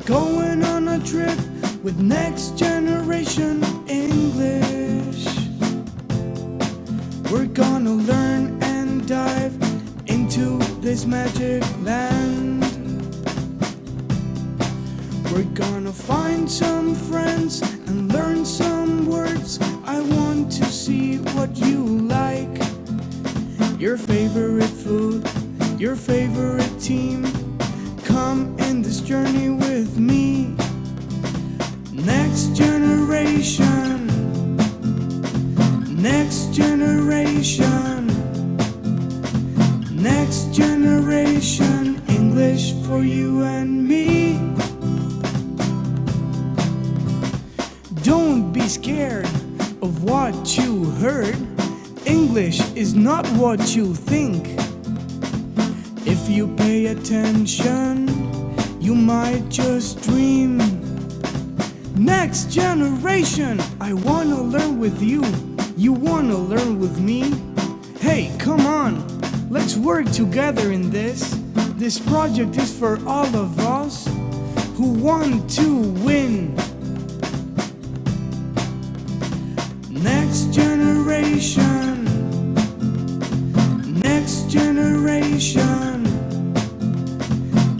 Going on a trip with next generation English. We're gonna learn and dive into this magic land. We're gonna find some friends and learn some words. I want to see what you like. Your favorite food, your favorite team. Come in this journey with me. Next generation. Next generation. Next generation. English for you and me. Don't be scared of what you heard. English is not what you think. If you pay attention, you might just dream. Next generation, I wanna learn with you. You wanna learn with me? Hey, come on, let's work together in this. This project is for all of us who want to win. Next generation. Next generation.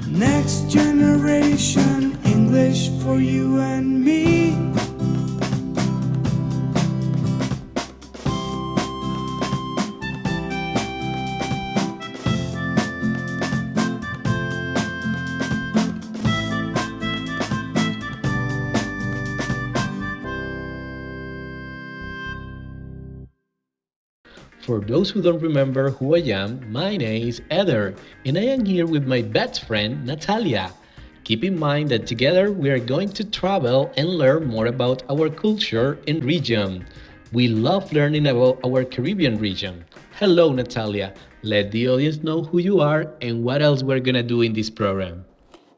Next generation. English for you and me. For those who don't remember who I am, my name is Eder, and I am here with my best friend Natalia. Keep in mind that together we are going to travel and learn more about our culture and region. We love learning about our Caribbean region. Hello, Natalia. Let the audience know who you are and what else we're gonna do in this program.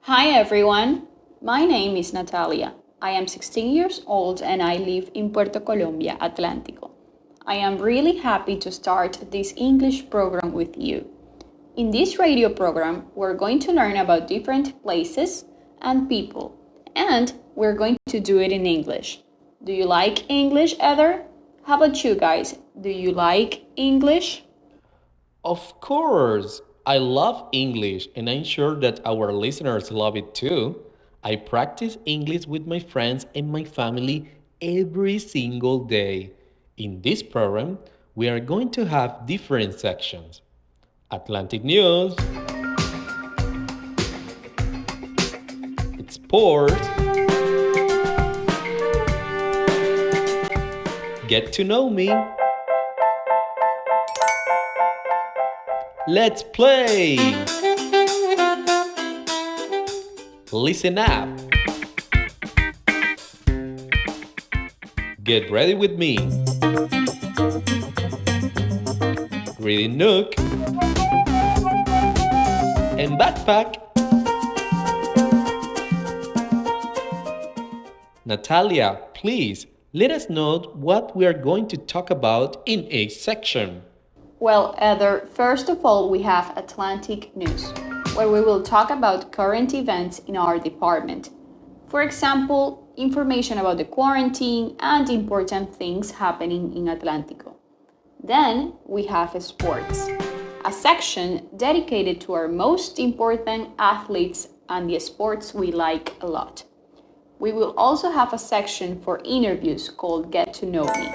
Hi everyone, my name is Natalia. I am 16 years old and I live in Puerto Colombia, Atlántico. I am really happy to start this English program with you. In this radio program, we're going to learn about different places and people, and we're going to do it in English. Do you like English, Heather? How about you guys? Do you like English? Of course, I love English and I'm sure that our listeners love it too. I practice English with my friends and my family every single day. In this program, we are going to have different sections. Atlantic News, Sports, Get to Know Me, Let's Play, Listen Up, Get Ready with Me, Reading Nook, and Backpack. Natalia, please let us know what we are going to talk about in each section. Well, Heather, first of all, we have Atlantic News, where we will talk about current events in our department. For example, information about the quarantine and important things happening in Atlántico. Then we have Sports, a section dedicated to our most important athletes and the sports we like a lot. We will also have a section for interviews called Get to Know Me.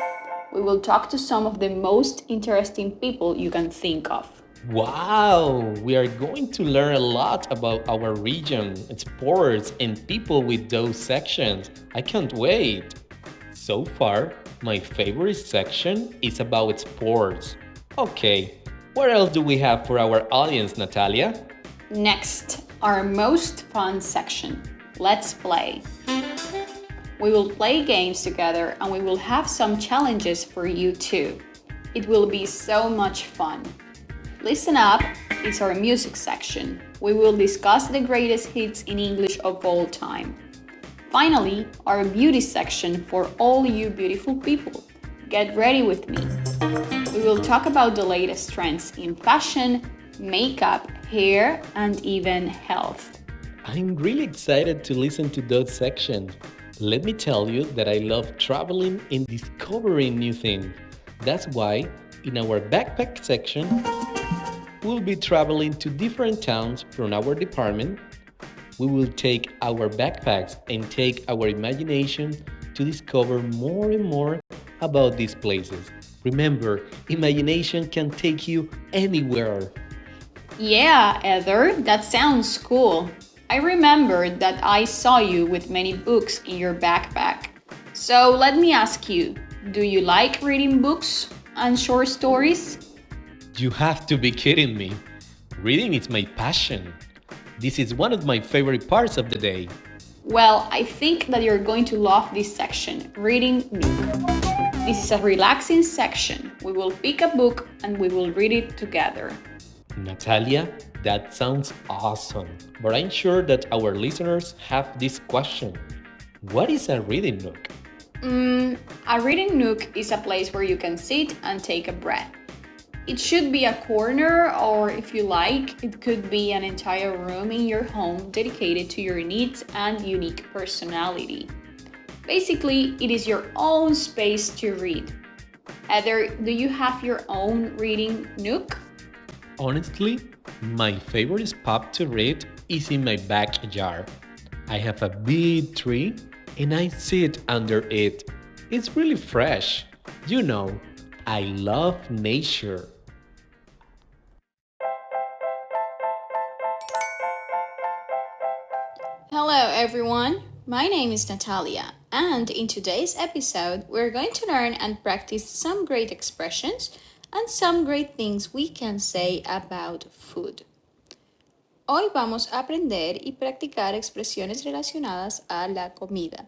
We will talk to some of the most interesting people you can think of. Wow, we are going to learn a lot about our region, sports, and people with those sections. I can't wait. So far, my favorite section is about sports. Okay, what else do we have for our audience, Natalia? Next, our most fun section. Let's play. We will play games together and we will have some challenges for you too. It will be so much fun. Listen up, it's our music section. We will discuss the greatest hits in English of all time. Finally, our beauty section for all you beautiful people. Get ready with me. We will talk about the latest trends in fashion, makeup, hair, and even health. I'm really excited to listen to those sections. Let me tell you that I love traveling and discovering new things. That's why, in our backpack section, we'll be traveling to different towns from our department. We will take our backpacks and take our imagination to discover more and more about these places. Remember, imagination can take you anywhere. Yeah, Heather, that sounds cool. I remember that I saw you with many books in your backpack. So let me ask you, do you like reading books and short stories? You have to be kidding me. Reading is my passion. This is one of my favorite parts of the day. Well, I think that you're going to love this section, Reading Nook. This is a relaxing section. We will pick a book and we will read it together. Natalia, that sounds awesome. But I'm sure that our listeners have this question. What is a reading nook? A reading nook is a place where you can sit and take a breath. It should be a corner, or if you like, it could be an entire room in your home dedicated to your needs and unique personality. Basically, it is your own space to read. Heather, do you have your own reading nook? Honestly, my favorite spot to read is in my backyard. I have a big tree and I sit under it. It's really fresh. You know, I love nature. Hello, everyone. My name is Natalia, and in today's episode, we're going to learn and practice some great expressions and some great things we can say about food. Hoy vamos a aprender y practicar expresiones relacionadas a la comida.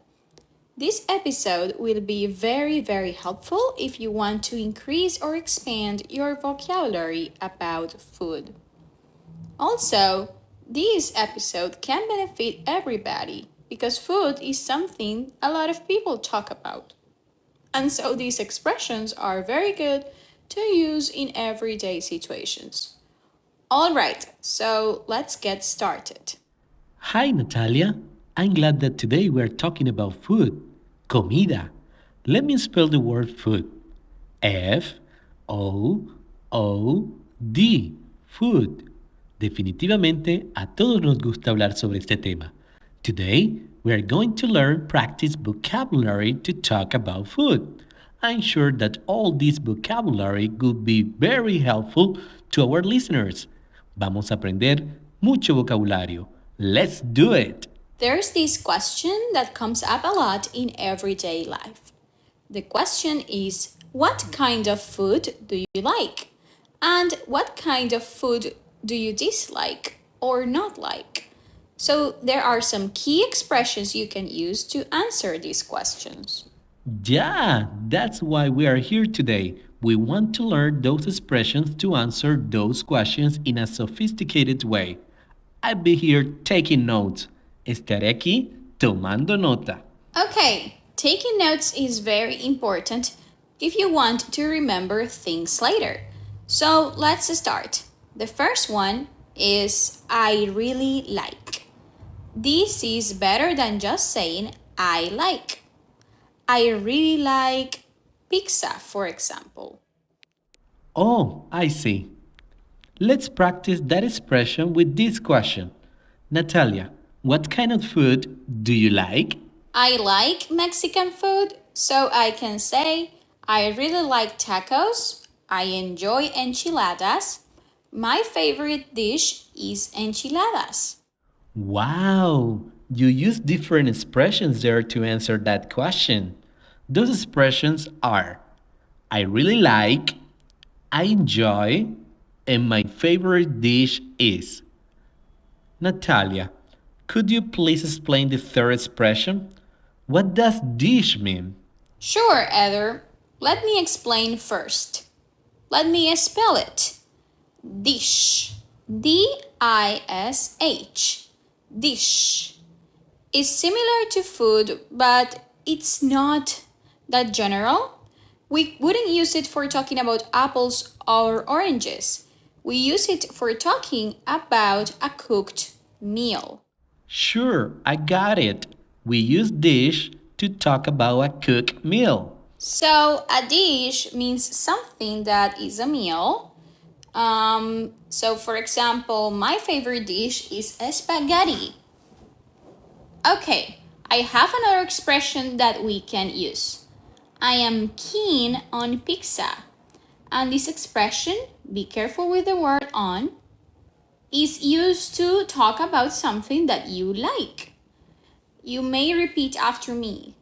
This episode will be very helpful if you want to increase or expand your vocabulary about food. Also, this episode can benefit everybody because food is something a lot of people talk about. And so these expressions are very good to use in everyday situations. All right, so let's get started. Hi, Natalia. I'm glad that today we're talking about food. Comida. Let me spell the word food. Food. Food. Definitivamente a todos nos gusta hablar sobre este tema. Today, we are going to learn practice vocabulary to talk about food. I'm sure that all this vocabulary could be very helpful to our listeners. Vamos a aprender mucho vocabulario. Let's do it! There's this question that comes up a lot in everyday life. The question is, what kind of food do you like? And what kind of food do you dislike or not like? So there are some key expressions you can use to answer these questions. Yeah, that's why we are here today. We want to learn those expressions to answer those questions in a sophisticated way. I'll be here taking notes. Estaré aquí tomando nota. Okay, taking notes is very important if you want to remember things later. So let's start. The first one is I really like. This is better than just saying I like. I really like pizza, for example. Oh, I see. Let's practice that expression with this question. Natalia, what kind of food do you like? I like Mexican food, so I can say I really like tacos. I enjoy enchiladas. My favorite dish is enchiladas. Wow, you use different expressions there to answer that question. Those expressions are I really like, I enjoy, and my favorite dish is. Natalia, could you please explain the third expression? What does dish mean? Sure, Heather. Let me explain first. Let me spell it. Dish. D-I-S-H. Dish. Is similar to food, but it's not that general. We wouldn't use it for talking about apples or oranges. We use it for talking about a cooked meal. Sure, I got it. We use dish to talk about a cooked meal. So, a dish means something that is a meal. So, for example, my favorite dish is spaghetti. Okay, I have another expression that we can use. I am keen on pizza. And this expression, be careful with the word on, is used to talk about something that you like. You may repeat after me.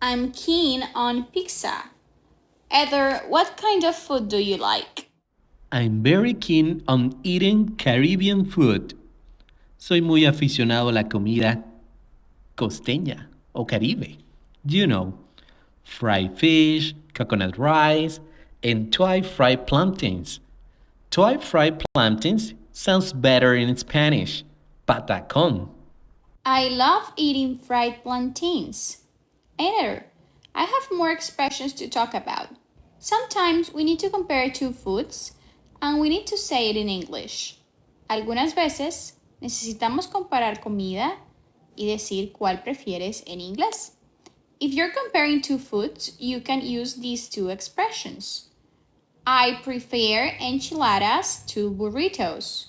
I'm keen on pizza. Heather, what kind of food do you like? I'm very keen on eating Caribbean food. Soy muy aficionado a la comida costeña o caribe. You know, fried fish, coconut rice, and toy fried plantains. Toy fried plantains sounds better in Spanish. Patacón. I love eating fried plantains. Heather, I have more expressions to talk about. Sometimes we need to compare two foods and we need to say it in English. Algunas veces necesitamos comparar comida y decir cuál prefieres en inglés. If you're comparing two foods, you can use these two expressions. I prefer enchiladas to burritos,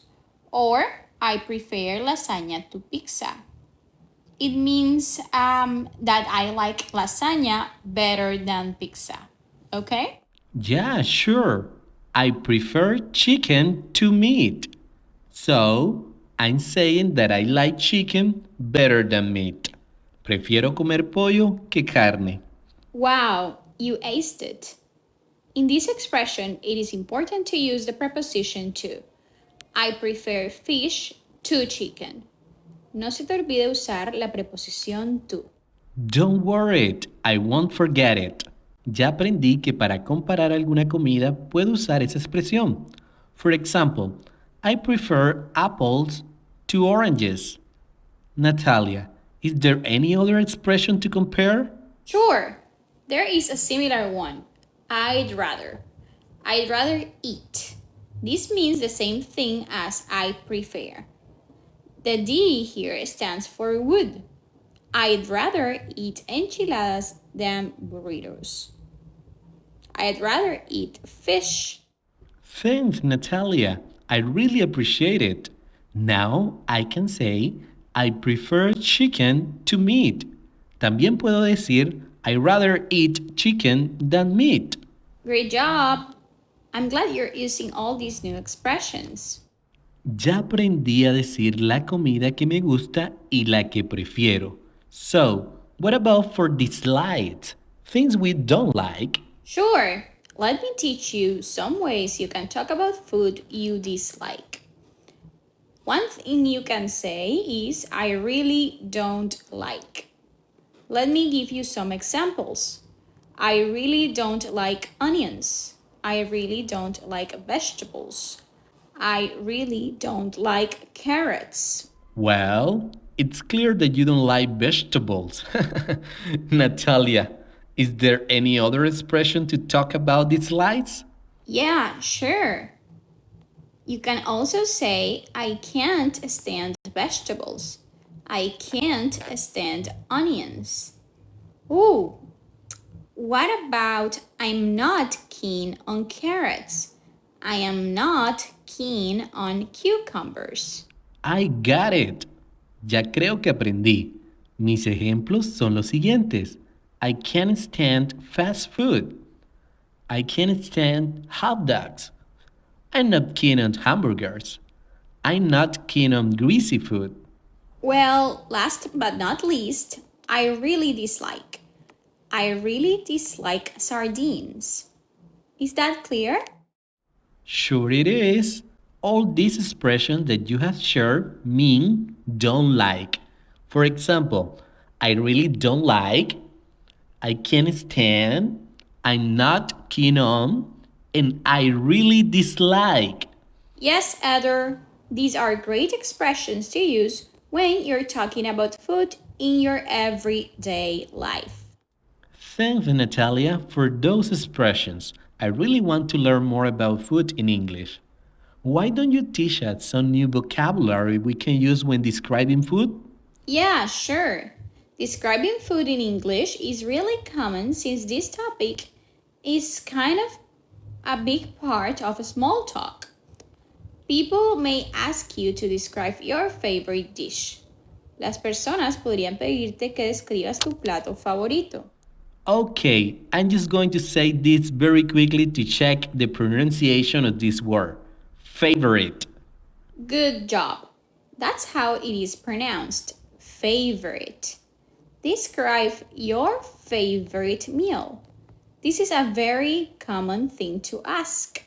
or I prefer lasagna to pizza. It means that I like lasagna better than pizza. Okay? Yeah, sure. I prefer chicken to meat. So, I'm saying that I like chicken better than meat. Prefiero comer pollo que carne. Wow, you aced it. In this expression, it is important to use the preposition to. I prefer fish to chicken. No se te olvide usar la preposición to. Don't worry, I won't forget it. Ya aprendí que para comparar alguna comida puedo usar esa expresión. For example, I prefer apples to oranges. Natalia, is there any other expression to compare? Sure, there is a similar one. I'd rather. I'd rather eat. This means the same thing as I prefer. The D here stands for would. I'd rather eat enchiladas than burritos. I'd rather eat fish. Thanks, Natalia. I really appreciate it. Now I can say I prefer chicken to meat. También puedo decir I rather eat chicken than meat. Great job! I'm glad you're using all these new expressions. Ya aprendí a decir la comida que me gusta y la que prefiero. So, what about for dislikes? Things we don't like? Sure, let me teach you some ways you can talk about food you dislike. One thing you can say is, I really don't like. Let me give you some examples. I really don't like onions. I really don't like vegetables. I really don't like carrots. Well, it's clear that you don't like vegetables. Natalia, is there any other expression to talk about dislikes? Yeah, sure. You can also say, I can't stand vegetables. I can't stand onions. Ooh, what about I'm not keen on carrots? I am not keen on cucumbers. I got it. Ya creo que aprendí. Mis ejemplos son los siguientes. I can't stand fast food. I can't stand hot dogs. I'm not keen on hamburgers. I'm not keen on greasy food. Well, last but not least, I really dislike. I really dislike sardines. Is that clear? Sure it is. All these expressions that you have shared mean don't like. For example, I really don't like, I can't stand, I'm not keen on, and I really dislike. Yes, Heather. These are great expressions to use when you're talking about food in your everyday life. Thanks, Natalia, for those expressions. I really want to learn more about food in English. Why don't you teach us some new vocabulary we can use when describing food? Yeah, sure. Describing food in English is really common since this topic is kind of a big part of small talk. People may ask you to describe your favorite dish. Las personas podrían pedirte que describas tu plato favorito. Okay, I'm just going to say this very quickly to check the pronunciation of this word. Favorite. Good job. That's how it is pronounced. Favorite. Describe your favorite meal. This is a very common thing to ask.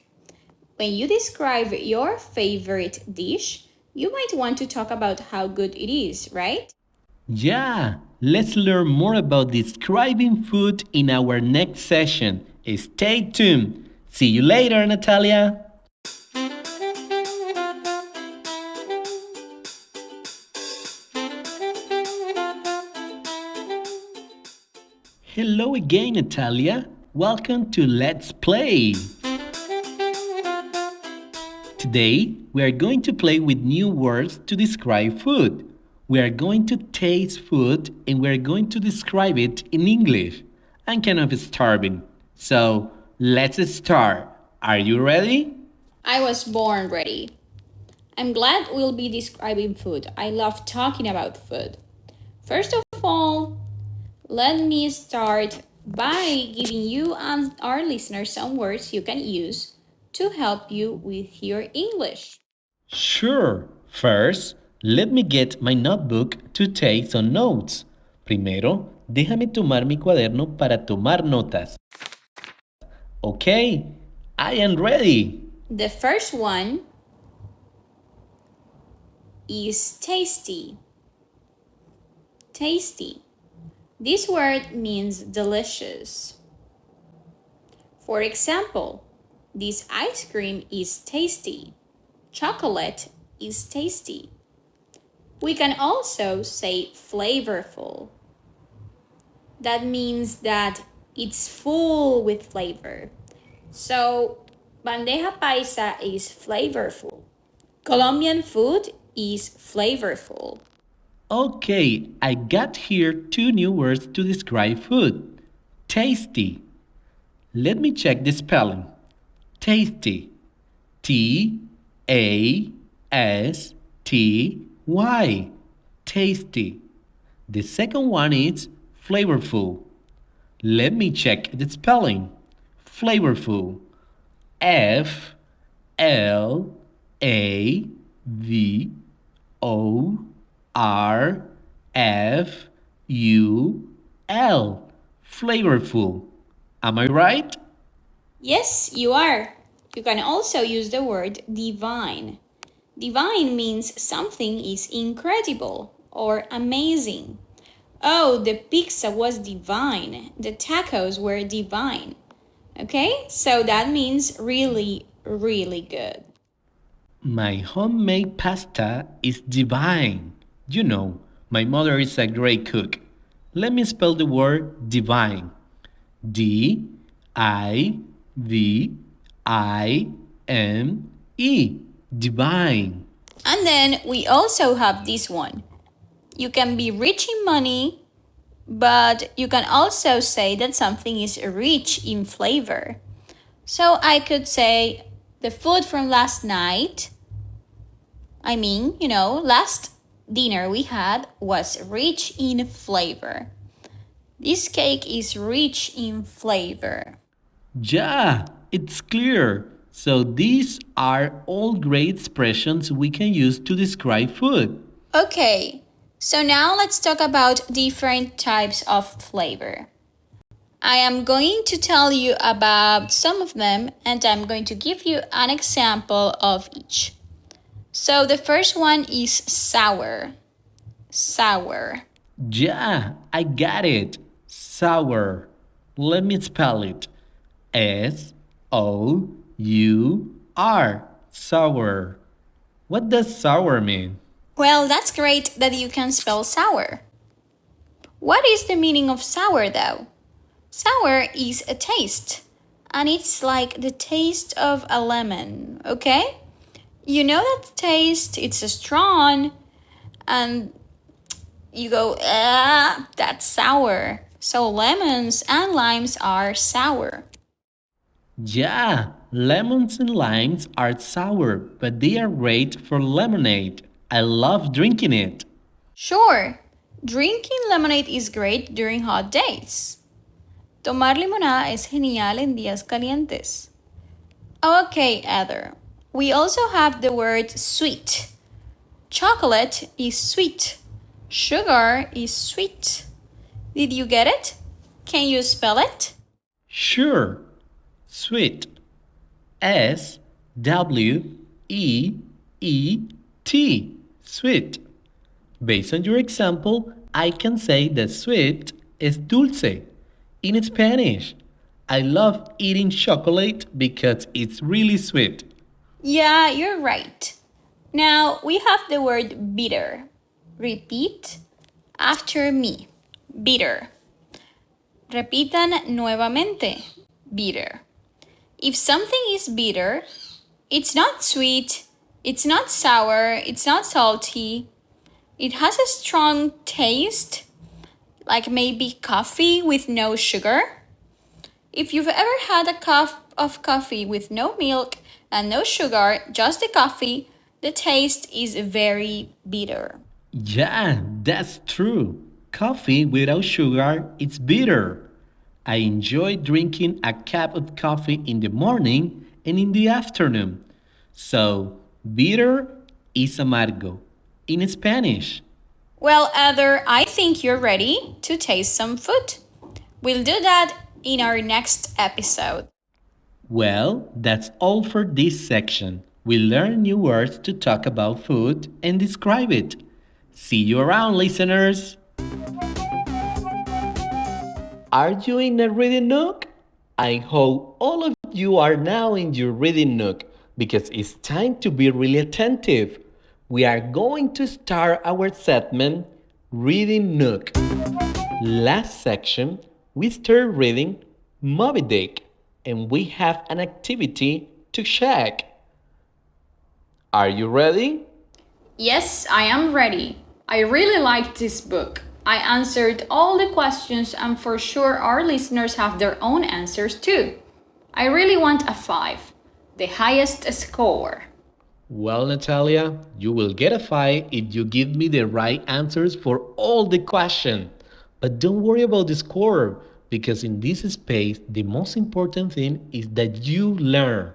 When you describe your favorite dish, you might want to talk about how good it is, right? Yeah, let's learn more about describing food in our next session. Stay tuned. See you later, Natalia. Hello again, Natalia. Welcome to Let's Play. Today, we are going to play with new words to describe food. We are going to taste food and we are going to describe it in English. I'm kind of starving. So, let's start. Are you ready? I was born ready. I'm glad we'll be describing food. I love talking about food. First of all, let me start by giving you and our listeners some words you can use to help you with your English. Sure. First, let me get my notebook to take some notes. Primero, déjame tomar mi cuaderno para tomar notas. Okay, I am ready. The first one is tasty. Tasty. This word means delicious. For example, this ice cream is tasty. Chocolate is tasty. We can also say flavorful. That means that it's full with flavor. So, bandeja paisa is flavorful. Colombian food is flavorful. Okay, I got here two new words to describe food. Tasty. Let me check the spelling. Tasty. Tasty. Tasty. The second one is flavorful. Let me check the spelling. Flavorful. Flavorful. Flavorful. Am I right? Yes, you are. You can also use the word divine. Divine means something is incredible or amazing. Oh, the pizza was divine. The tacos were divine. Okay, so that means really, really good. My homemade pasta is divine. You know, my mother is a great cook. Let me spell the word divine. D-I-V-I-N-E. Divine. And then we also have this one. You can be rich in money, but you can also say that something is rich in flavor. So I could say the food from last night, last dinner we had was rich in flavor. This cake is rich in flavor. Yeah, it's clear. So these are all great expressions we can use to describe food. Okay, so now let's talk about different types of flavor. I am going to tell you about some of them and I'm going to give you an example of each. So the first one is sour. Sour. Yeah, I got it. Sour. Let me spell it. S-O-U-R. Sour. What does sour mean? Well, that's great that you can spell sour. What is the meaning of sour though? Sour is a taste, and it's like the taste of a lemon, okay? You know that taste, it's strong, and you go, that's sour. So lemons and limes are sour. Yeah, lemons and limes are sour, but they are great for lemonade. I love drinking it. Sure, drinking lemonade is great during hot days. Tomar limonada es genial en días calientes. Okay, Heather. We also have the word sweet. Chocolate is sweet. Sugar is sweet. Did you get it? Can you spell it? Sure, sweet. Sweet. Sweet. Based on your example, I can say that sweet is dulce in Spanish. I love eating chocolate because it's really sweet. Yeah, you're right. Now we have the word bitter. Repeat after me. Bitter. Repitan nuevamente. Bitter. If something is bitter, it's not sweet, it's not sour, it's not salty. It has a strong taste, like maybe coffee with no sugar. If you've ever had a cup of coffee with no milk and no sugar, just the coffee, the taste is very bitter. Yeah, that's true. Coffee without sugar is bitter. I enjoy drinking a cup of coffee in the morning and in the afternoon. So, bitter is amargo in Spanish. Well, Heather, I think you're ready to taste some food. We'll do that in our next episode. Well, that's all for this section. We learn new words to talk about food and describe it. See you around, listeners! Are you in a reading nook? I hope all of you are now in your reading nook because it's time to be really attentive. We are going to start our segment, Reading Nook. Last section, we started reading Moby Dick, and we have an activity to check. Are you ready? Yes, I am ready. I really liked this book. I answered all the questions, and for sure our listeners have their own answers too. I really want a 5, the highest score. Well, Natalia, you will get a 5 if you give me the right answers for all the questions. But don't worry about the score, because in this space, the most important thing is that you learn.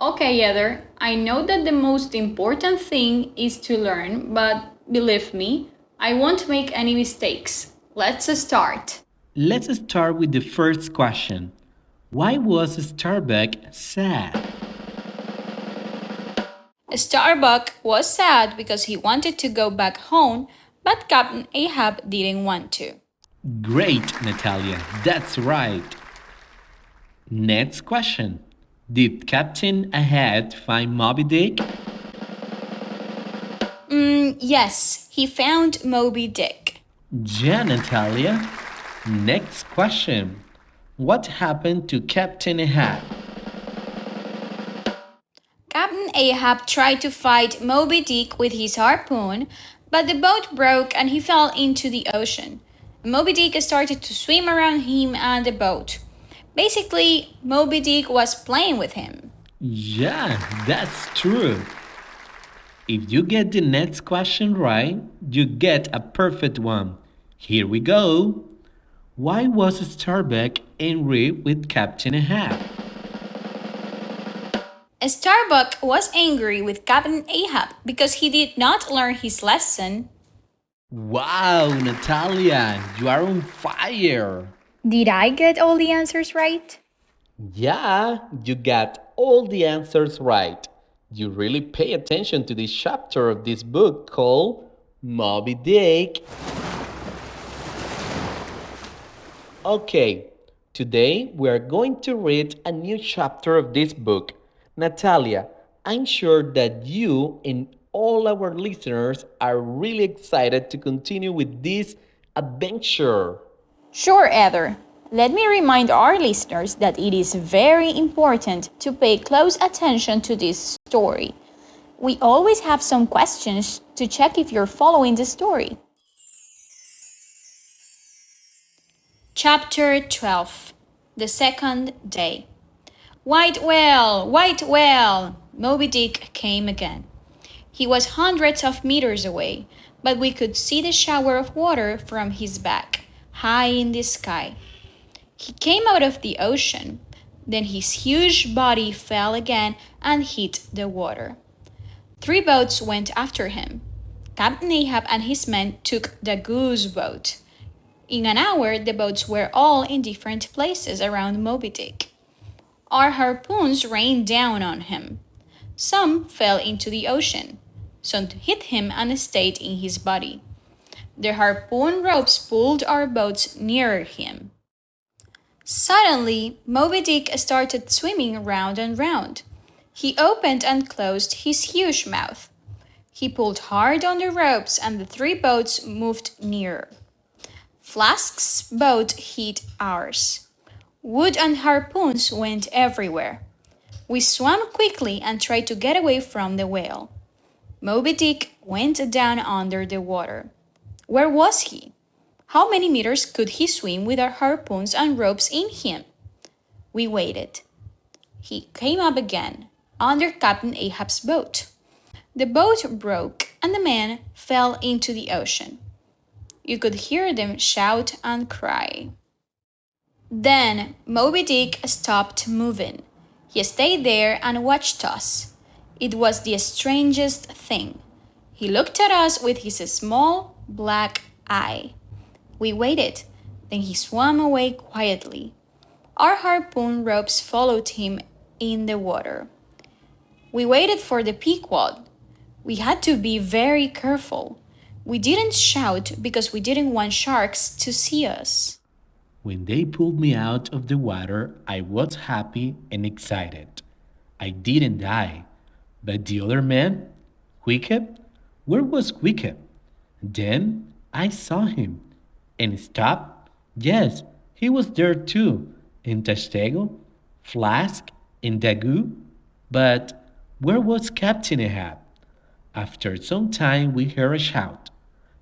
Okay, Heather, I know that the most important thing is to learn, but believe me, I won't make any mistakes. Let's start. Let's start with the first question. Why was Starbuck sad? Starbuck was sad because he wanted to go back home, but Captain Ahab didn't want to. Great, Natalia, that's right. Next question. Did Captain Ahab find Moby Dick? Yes, he found Moby Dick. Yeah, Natalia. Next question. What happened to Captain Ahab? Captain Ahab tried to fight Moby Dick with his harpoon, but the boat broke and he fell into the ocean. Moby Dick started to swim around him and the boat. Basically, Moby Dick was playing with him. Yeah, that's true. If you get the next question right, you get a perfect one. Here we go. Why was Starbuck angry with Captain Ahab? Starbuck was angry with Captain Ahab because he did not learn his lesson. Wow, Natalia, you are on fire. Did I get all the answers right? Yeah, you got all the answers right. You really pay attention to this chapter of this book called Moby Dick. Okay, today we are going to read a new chapter of this book. Natalia, I'm sure that you and all our listeners are really excited to continue with this adventure. Sure, Heather. Let me remind our listeners that it is very important to pay close attention to this story. We always have some questions to check if you're following the story. Chapter 12. The Second Day. White whale! White whale! Moby Dick came again. He was hundreds of meters away, but we could see the shower of water from his back, high in the sky. He came out of the ocean. Then his huge body fell again and hit the water. 3 boats went after him. Captain Ahab and his men took the goose boat. In an hour, the boats were all in different places around Moby Dick. Our harpoons rained down on him. Some fell into the ocean. Some hit him and stayed in his body. The harpoon ropes pulled our boats nearer him. Suddenly, Moby Dick started swimming round and round. He opened and closed his huge mouth. He pulled hard on the ropes and the 3 boats moved nearer. Flask's boat hit ours. Wood and harpoons went everywhere. We swam quickly and tried to get away from the whale. Moby Dick went down under the water. Where was he? How many meters could he swim with our harpoons and ropes in him? We waited. He came up again, under Captain Ahab's boat. The boat broke and the men fell into the ocean. You could hear them shout and cry. Then Moby Dick stopped moving. He stayed there and watched us. It was the strangest thing. He looked at us with his small black eye. We waited. Then he swam away quietly. Our harpoon ropes followed him in the water. We waited for the Pequod. We had to be very careful. We didn't shout because we didn't want sharks to see us. When they pulled me out of the water, I was happy and excited. I didn't die. But the other man, Wicked, where was Wicked? Then I saw him. And stopped? Yes, he was there too. In Tastego, Flask, and Dagu. But where was Captain Ahab? After some time we heard a shout.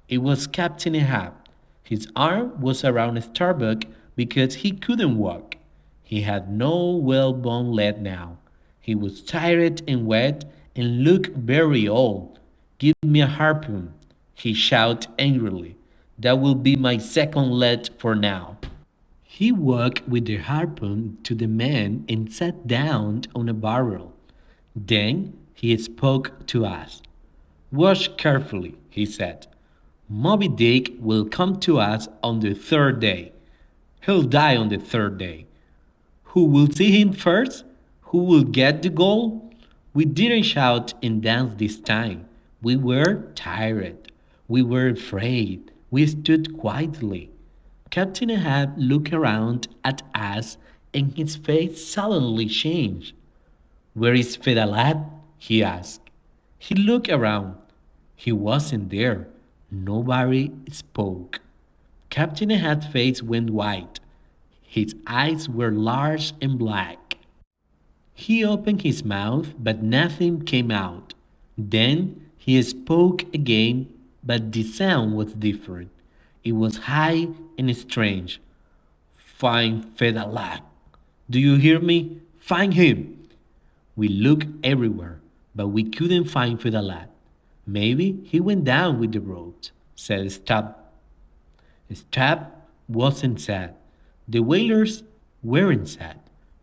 It was Captain Ahab. His arm was around Starbuck because he couldn't walk. He had no well-bone leg now. He was tired and wet and looked very old. Give me a harpoon, he shouted angrily. That will be my second leg for now. He walked with the harpoon to the man and sat down on a barrel. Then he spoke to us. Watch carefully, he said. Moby Dick will come to us on the 3rd day. He'll die on the 3rd day. Who will see him first? Who will get the gold? We didn't shout and dance this time. We were tired. We were afraid. We stood quietly. Captain Ahab looked around at us and his face suddenly changed. Where is Fedalad? He asked. He looked around. He wasn't there. Nobody spoke. Captain Ahab's face went white. His eyes were large and black. He opened his mouth, but nothing came out. Then he spoke again, but the sound was different. It was high and strange. Find Fedalad. Do you hear me? Find him. We looked everywhere, but we couldn't find Fedalad. Maybe he went down with the boat, said Stab. Stab wasn't sad. The whalers weren't sad.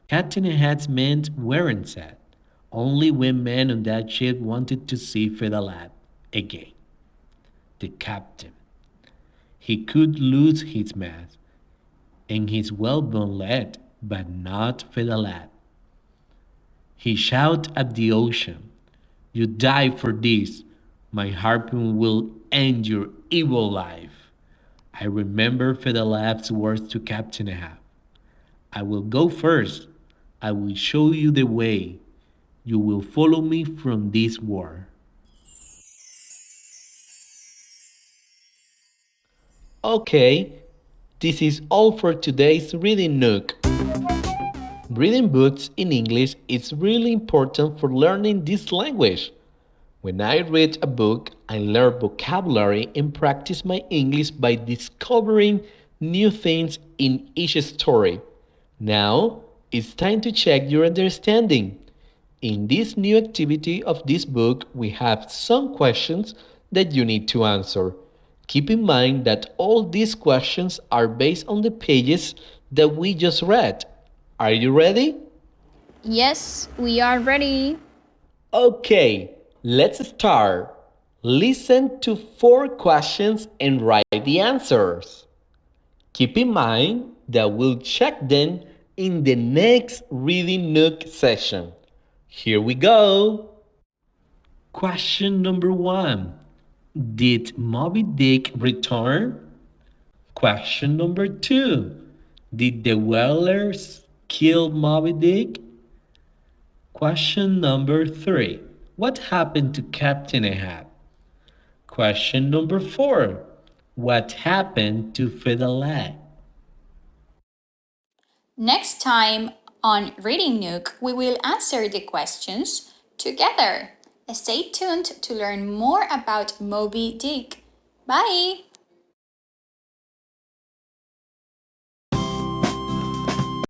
Captain Ahab's men weren't sad. Only one man on that ship wanted to see Fedalad again. The captain. He could lose his mast and his well-bone leg, but not Fedalad. He shouted at the ocean, "You die for this. My harpoon will end your evil life." I remember Fedalad's words to Captain Ahab. "I will go first. I will show you the way. You will follow me from this war." Okay, this is all for today's Reading Nook. Reading books in English is really important for learning this language. When I read a book, I learn vocabulary and practice my English by discovering new things in each story. Now, it's time to check your understanding. In this new activity of this book, we have some questions that you need to answer. Keep in mind that all these questions are based on the pages that we just read. Are you ready? Yes, we are ready. Okay, let's start. Listen to 4 questions and write the answers. Keep in mind that we'll check them in the next Reading Nook session. Here we go. Question number 1. Did Moby Dick return? Question number 2. Did the whalers kill Moby Dick? Question number 3. What happened to Captain Ahab? Question number 4. What happened to Fiddle? Next time on Reading Nook, we will answer the questions together. Stay tuned to learn more about Moby Dick. Bye!